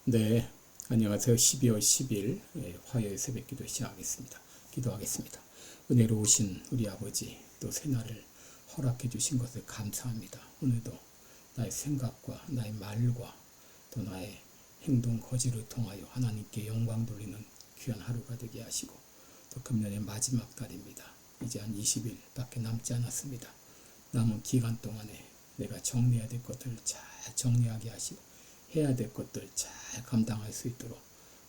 네, 안녕하세요. 12월 10일 화요일 새벽기도 시작하겠습니다. 기도하겠습니다. 은혜로우신 우리 아버지, 또 새날을 허락해 주신 것을 감사합니다. 오늘도 나의 생각과 나의 말과 또 나의 행동 거지를 통하여 하나님께 영광 돌리는 귀한 하루가 되게 하시고, 또 금년의 마지막 달입니다. 이제 한 20일밖에 남지 않았습니다. 남은 기간 동안에 내가 정리해야 될 것들을 잘 정리하게 하시고, 해야 될 것들 잘 감당할 수 있도록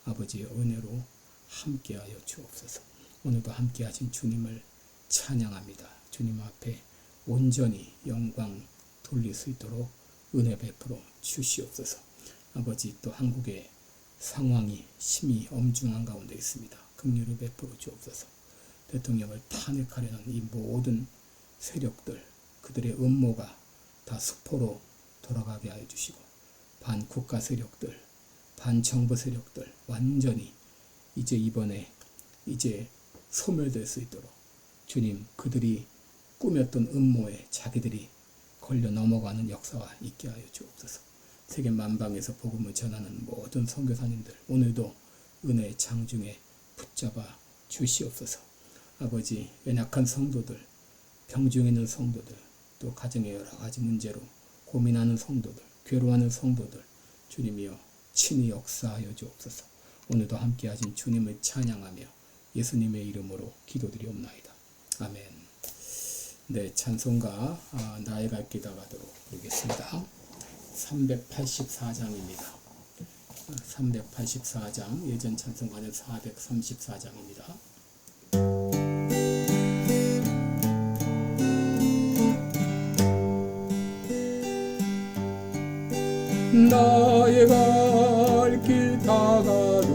아버지의 은혜로 함께하여 주옵소서. 오늘도 함께하신 주님을 찬양합니다. 주님 앞에 온전히 영광 돌릴 수 있도록 은혜 베풀어 주시옵소서. 아버지, 또 한국의 상황이 심히 엄중한 가운데 있습니다. 긍휼을 베풀어 주옵소서. 대통령을 탄핵하려는 이 모든 세력들, 그들의 음모가 다 수포로 돌아가게 하여 주시고, 반국가 세력들, 반정부 세력들 완전히 이번에 소멸될 수 있도록 주님, 그들이 꾸몄던 음모에 자기들이 걸려 넘어가는 역사가 있게 하여 주옵소서. 세계 만방에서 복음을 전하는 모든 선교사님들, 오늘도 은혜의 장중에 붙잡아 주시옵소서. 아버지, 연약한 성도들, 병중에 있는 성도들, 또 가정의 여러 가지 문제로 고민하는 성도들, 괴로워하는 성도들, 주님이여 친히 역사하여 주옵소서. 오늘도 함께하신 주님을 찬양하며 예수님의 이름으로 기도드리옵나이다. 아멘. 네, 찬송가 나의 갈 길 나가도록 부르겠습니다. 384장입니다. 384장, 예전 찬송가는 434장입니다. 나의 갈 길 다가도록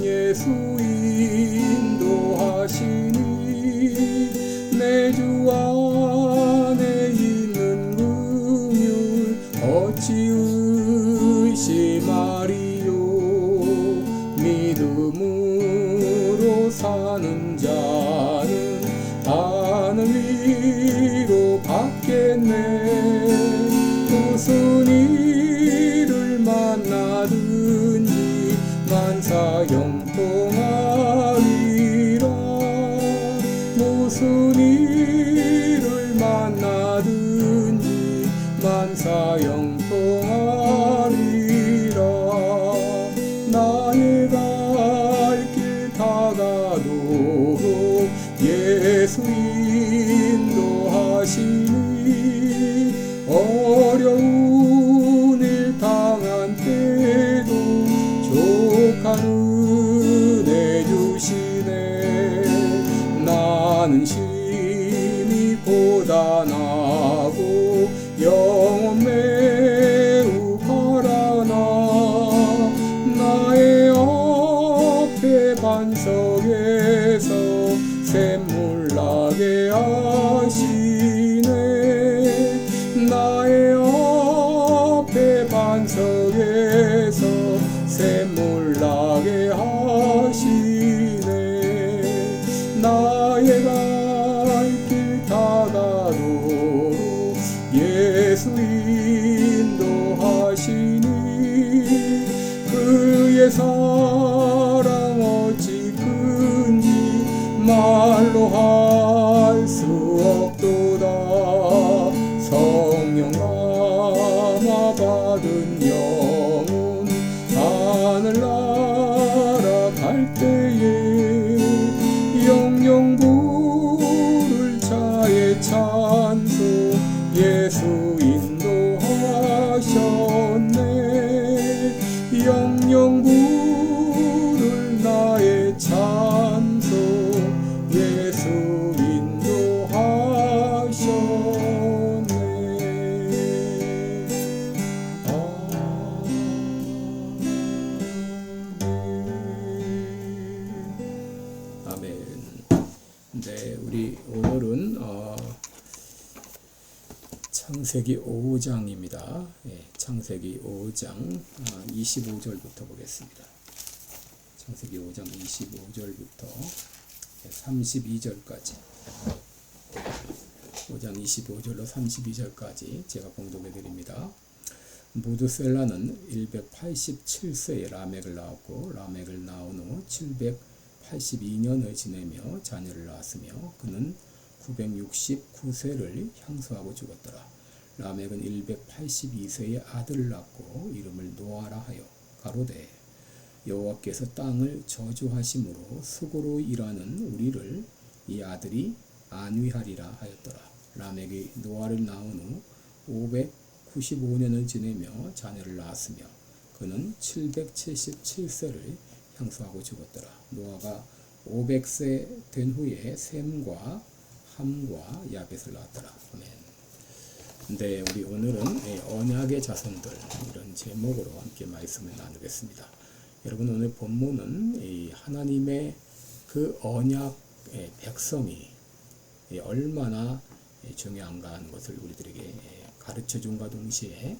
예수 인도하시니 내 주 안에 있는 긍휼 어찌 의심하리요. 믿음으로 사는 자는 하늘 위로 받겠네. 무슨 일을 만나든지 만사형통하리라. 무슨 일을 만나든지 만사형통하리라. 나의 갈 길 다가도록 예수 인도하시니 어려운 일 당한 때도 족한 은혜 주시네. 나는 심히 고단하고 영혼 매우 가라나. 나의 앞에 반석에서 샘물 나게 하시네. 나의 앞에 반석에서 샘물 나게 하시네. 나의 갈 길 다가도록 예수 인도하시니 그의 사랑 어찌 큰지 말로 할 수 없도다. 성령 감화 받은 영혼 하늘나라 갈 때에 영영 부를 자의 찬송 예수 인도하셨네. 영영 부를 나의 찬송 예수 인도하셨네. 아멘. 네, 우리 오늘은 창세기 5장입니다. 창세기 5장 25절부터 보겠습니다. 창세기 5장 25절부터 32절까지 5장 25절로 32절까지 제가 봉독해 드립니다. 무드셀라는 187세에 라멕을 낳았고 라멕을 낳은 후 782년을 지내며 자녀를 낳았으며 그는 969세를 향수하고 죽었더라. 라멕은 182세에 아들을 낳고 이름을 노아라 하여 가로되 여호와께서 땅을 저주하심으로 수고로 일하는 우리를 이 아들이 안위하리라 하였더라. 라멕이 노아를 낳은 후 595년을 지내며 자녀를 낳았으며 그는 777세를 향수하고 죽었더라. 노아가 500세 된 후에 셈과 함과 야벳을 낳았더라. 아멘. 네, 우리 오늘은 언약의 자손들 이런 제목으로 함께 말씀을 나누겠습니다. 여러분 오늘 본문은 하나님의 그 언약의 백성이 얼마나 중요한가 하는 것을 우리들에게 가르쳐 준과 동시에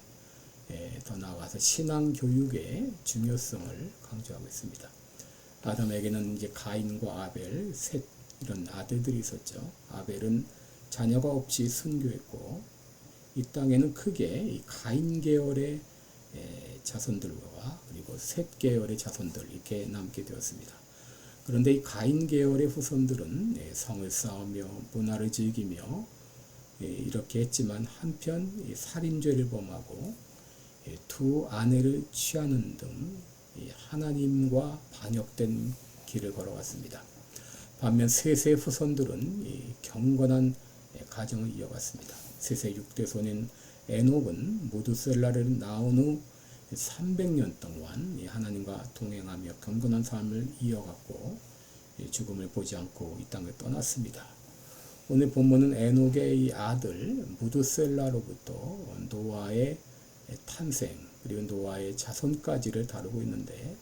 더 나아가서 신앙 교육의 중요성을 강조하고 있습니다. 아담에게는 이제 가인과 아벨, 셋 이런 아들들이 있었죠. 아벨은 자녀가 없이 순교했고 이 땅에는 크게 이 가인 계열의 자손들과 그리고 셋 계열의 자손들 이렇게 남게 되었습니다. 그런데 이 가인 계열의 후손들은 성을 쌓으며 문화를 즐기며 이렇게 했지만 한편 살인죄를 범하고 두 아내를 취하는 등 하나님과 반역된 길을 걸어왔습니다. 반면 셋의 후손들은 경건한 가정을 이어갔습니다. 셋의 6대손인 에녹은 무드셀라를 낳은 후 300년 동안 하나님과 동행하며 경건한 삶을 이어갔고 죽음을 보지 않고 이 땅을 떠났습니다. 오늘 본문은 에녹의 이 아들 무드셀라로부터 노아의 탄생 그리고 노아의 자손까지를 다루고 있는데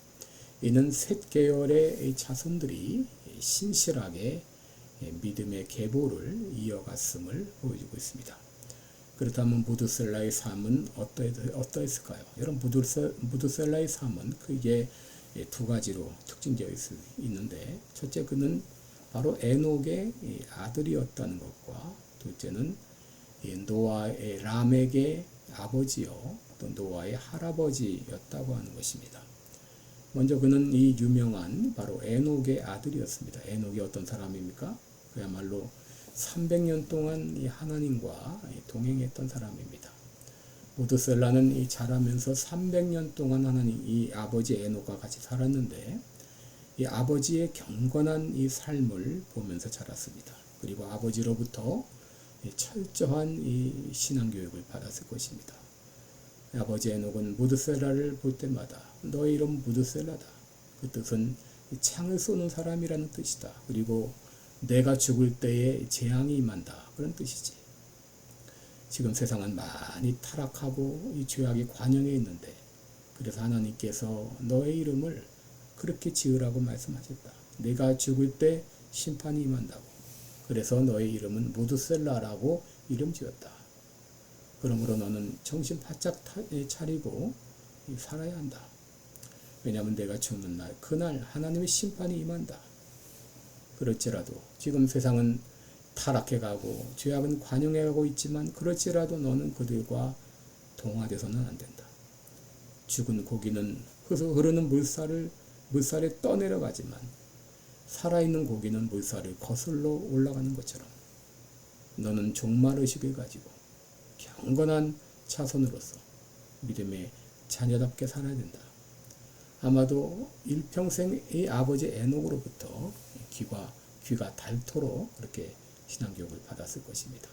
이는 셋 계열의 자손들이 신실하게 믿음의 계보를 이어갔음을 보여주고 있습니다. 그렇다면 무드셀라의 삶은 어떠했을까요? 여러분 무드셀라의 삶은 크게 두 가지로 특징되어 있는데 첫째 그는 바로 에녹의 아들이었다는 것과 둘째는 노아의 라멕의 아버지요 또 노아의 할아버지였다고 하는 것입니다. 먼저 그는 이 유명한 바로 에녹의 아들이었습니다. 에녹이 어떤 사람입니까? 그야말로 300년 동안 이 하나님과 동행했던 사람입니다. 무드셀라는 이 자라면서 300년 동안 하나님 이 아버지 에녹과 같이 살았는데 이 아버지의 경건한 이 삶을 보면서 자랐습니다. 그리고 아버지로부터 철저한 이 신앙 교육을 받았을 것입니다. 아버지 에녹은 무드셀라를 볼 때마다 너의 이름 무드셀라다. 그 뜻은 창을 쏘는 사람이라는 뜻이다. 그리고 내가 죽을 때에 재앙이 임한다. 그런 뜻이지. 지금 세상은 많이 타락하고 이 죄악이 관영해 있는데 그래서 하나님께서 너의 이름을 그렇게 지으라고 말씀하셨다. 내가 죽을 때 심판이 임한다고. 그래서 너의 이름은 무드셀라라고 이름 지었다. 그러므로 너는 정신 바짝 차리고 살아야 한다. 왜냐하면 내가 죽는 날, 그날 하나님의 심판이 임한다. 그럴지라도 지금 세상은 타락해가고 죄악은 관영해가고 있지만 그럴지라도 너는 그들과 동화돼서는 안 된다. 죽은 고기는 흐르는 물살에 떠내려가지만 살아있는 고기는 물살을 거슬러 올라가는 것처럼 너는 종말의식을 가지고 경건한 자손으로서 믿음의 자녀답게 살아야 된다. 아마도 일평생의 아버지 에녹으로부터 귀가 닳도록 그렇게 신앙교육을 받았을 것입니다.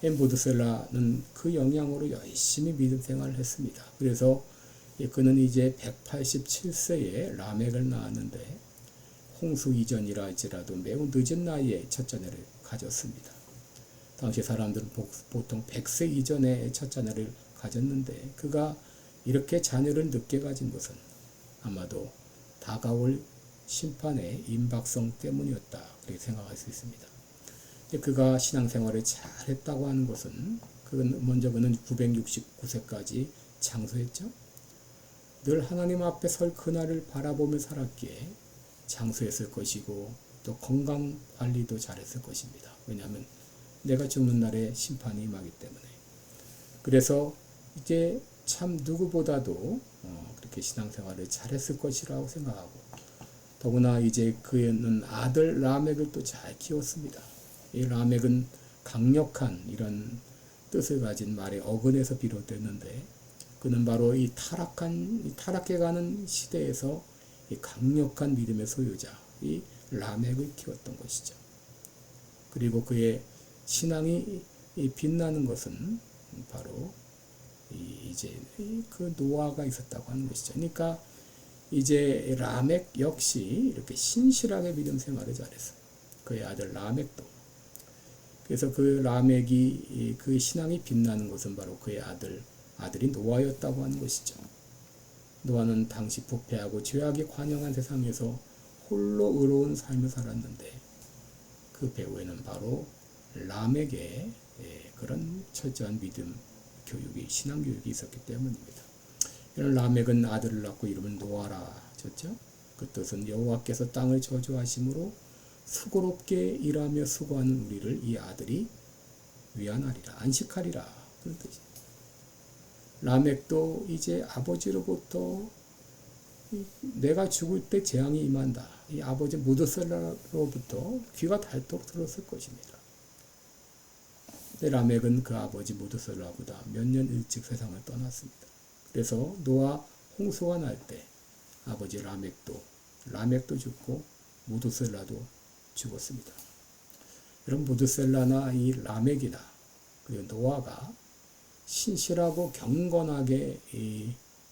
무드셀라는 그 영향으로 열심히 믿음 생활을 했습니다. 그래서 그는 이제 187세에 라멕을 낳았는데 홍수 이전이라 할지라도 매우 늦은 나이에 첫 자녀를 가졌습니다. 당시 사람들은 보통 100세 이전에 첫 자녀를 가졌는데 그가 이렇게 자녀를 늦게 가진 것은 아마도 다가올 심판의 임박성 때문이었다. 그렇게 생각할 수 있습니다. 그가 신앙생활을 잘했다고 하는 것은 먼저 그는 969세까지 장수했죠. 늘 하나님 앞에 설 그날을 바라보며 살았기에 장수했을 것이고 또 건강 관리도 잘했을 것입니다. 왜냐하면 내가 죽는 날에 심판이 임하기 때문에. 그래서 이제 참 누구보다도 그렇게 신앙생활을 잘했을 것이라고 생각하고, 더구나 이제 그는 아들 라멕을 또 잘 키웠습니다. 이 라멕은 강력한 이런 뜻을 가진 말의 어근에서 비롯됐는데, 그는 바로 이 타락해가는 시대에서 이 강력한 믿음의 소유자, 이 라멕을 키웠던 것이죠. 그리고 그의 신앙이 빛나는 것은 바로 이제 그 노아가 있었다고 하는 것이죠. 그러니까 이제 라멕 역시 이렇게 신실하게 믿음 생활을 잘했어요. 그의 아들 라멕도. 그래서 그 라멕이 그 신앙이 빛나는 것은 바로 그의 아들이 노아였다고 하는 것이죠. 노아는 당시 부패하고 죄악이 관영한 세상에서 홀로 의로운 삶을 살았는데, 그 배후에는 바로 라멕의 그런 철저한 믿음 교육이, 신앙 교육이 있었기 때문입니다. 이런 라멕은 아들을 낳고 이름을 노아라 졌죠. 그 뜻은 여호와께서 땅을 저주하심으로 수고롭게 일하며 수고하는 우리를 이 아들이 위안하리라, 안식하리라, 그런 뜻입니다. 라멕도 이제 아버지로부터 내가 죽을 때 재앙이 임한다, 이 아버지 무드셀라로부터 귀가 닳도록 들었을 것입니다. 라멕은 그 아버지 무드셀라보다 몇 년 일찍 세상을 떠났습니다. 그래서 노아 홍수가 날 때 아버지 라멕도 죽고 무드셀라도 죽었습니다. 이런 무드셀라나 이 라멕이나 그리고 노아가 신실하고 경건하게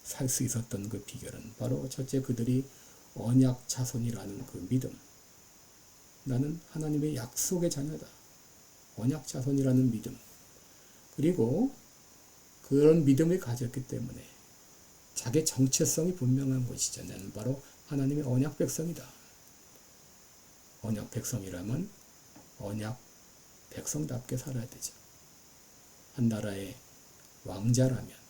살 수 있었던 그 비결은 바로 첫째, 그들이 언약 자손이라는 그 믿음. 나는 하나님의 약속의 자녀다. 언약 자손이라는 믿음. 그리고 그런 믿음을 가졌기 때문에 자기의 정체성이 분명한 것이죠. 나는 바로 하나님의 언약 백성이다. 언약 백성이라면 언약 백성답게 살아야 되죠. 한 나라의 왕자라면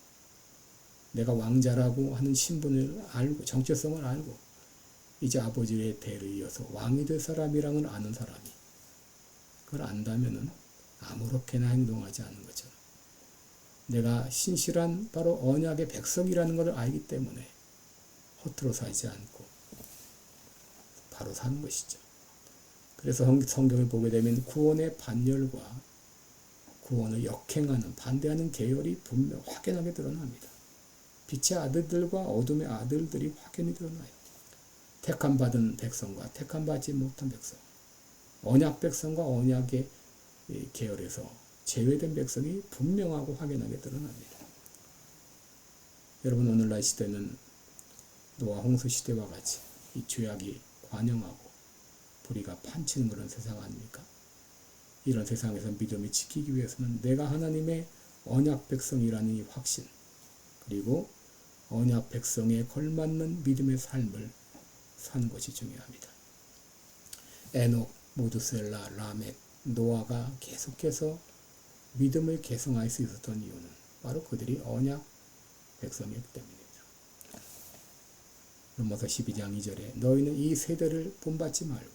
내가 왕자라고 하는 신분을 알고 정체성을 알고 이제 아버지의 대를 이어서 왕이 될 사람이랑은 아는 사람이, 그걸 안다면은 아무렇게나 행동하지 않는 거죠. 내가 신실한 바로 언약의 백성이라는 것을 알기 때문에 허투루 살지 않고 바로 사는 것이죠. 그래서 성경을 보게 되면 구원의 반열과 구원을 역행하는, 반대하는 계열이 분명 확연하게 드러납니다. 빛의 아들들과 어둠의 아들들이 확연히 드러나요. 택함받은 백성과 택함받지 못한 백성, 언약 백성과 언약의 계열에서 제외된 백성이 분명하고 확연하게 드러납니다. 여러분, 오늘날 시대는 노아 홍수 시대와 같이 이 죄악이 관영하고 불의가 판치는 그런 세상 아닙니까? 이런 세상에서 믿음을 지키기 위해서는 내가 하나님의 언약 백성이라는 이 확신, 그리고 언약 백성에 걸맞는 믿음의 삶을 사는 것이 중요합니다. 에녹, 무드셀라, 라멕, 노아가 계속해서 믿음을 계승할 수 있었던 이유는 바로 그들이 언약 백성이었기 때문입니다. 로마서 12장 2절에 너희는 이 세대를 본받지 말고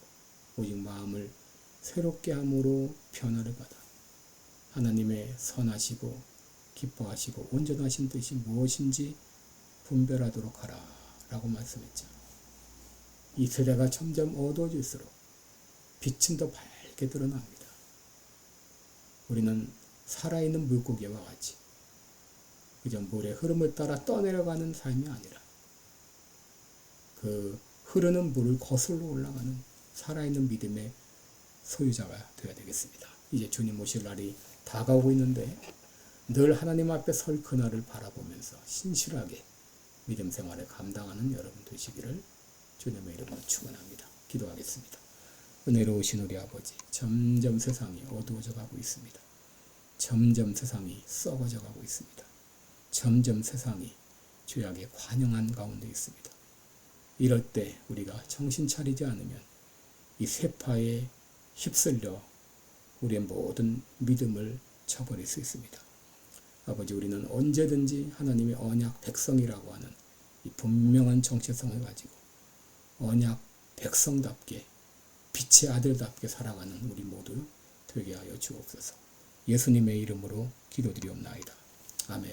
오직 마음을 새롭게 함으로 변화를 받아 하나님의 선하시고 기뻐하시고 온전하신 뜻이 무엇인지 분별하도록 하라 라고 말씀했죠. 이 세대가 점점 어두워질수록 빛은 더 밝게 드러납니다. 우리는 살아있는 물고기와 같이 그저 물의 흐름을 따라 떠내려가는 삶이 아니라 그 흐르는 물을 거슬러 올라가는 살아있는 믿음의 소유자가 되어야 되겠습니다. 이제 주님 오실 날이 다가오고 있는데 늘 하나님 앞에 설 그날을 바라보면서 신실하게 믿음 생활을 감당하는 여러분 되시기를 주님의 이름으로 축원합니다. 기도하겠습니다. 은혜로우신 우리 아버지, 점점 세상이 어두워져 가고 있습니다. 점점 세상이 썩어져 가고 있습니다. 점점 세상이 죄악에 관영한 가운데 있습니다. 이럴 때 우리가 정신 차리지 않으면 이 세파에 휩쓸려 우리의 모든 믿음을 저버릴 수 있습니다. 아버지, 우리는 언제든지 하나님의 언약 백성이라고 하는 이 분명한 정체성을 가지고 언약 백성답게 빛의 아들답게 살아가는 우리 모두 되게 하여 주옵소서. 예수님의 이름으로 기도드리옵나이다. 아멘.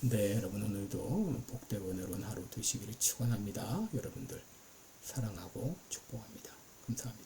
네, 여러분 오늘도 복되고 은혜로운 하루 되시기를 축원합니다. 여러분들 사랑하고 축복합니다. 감사합니다.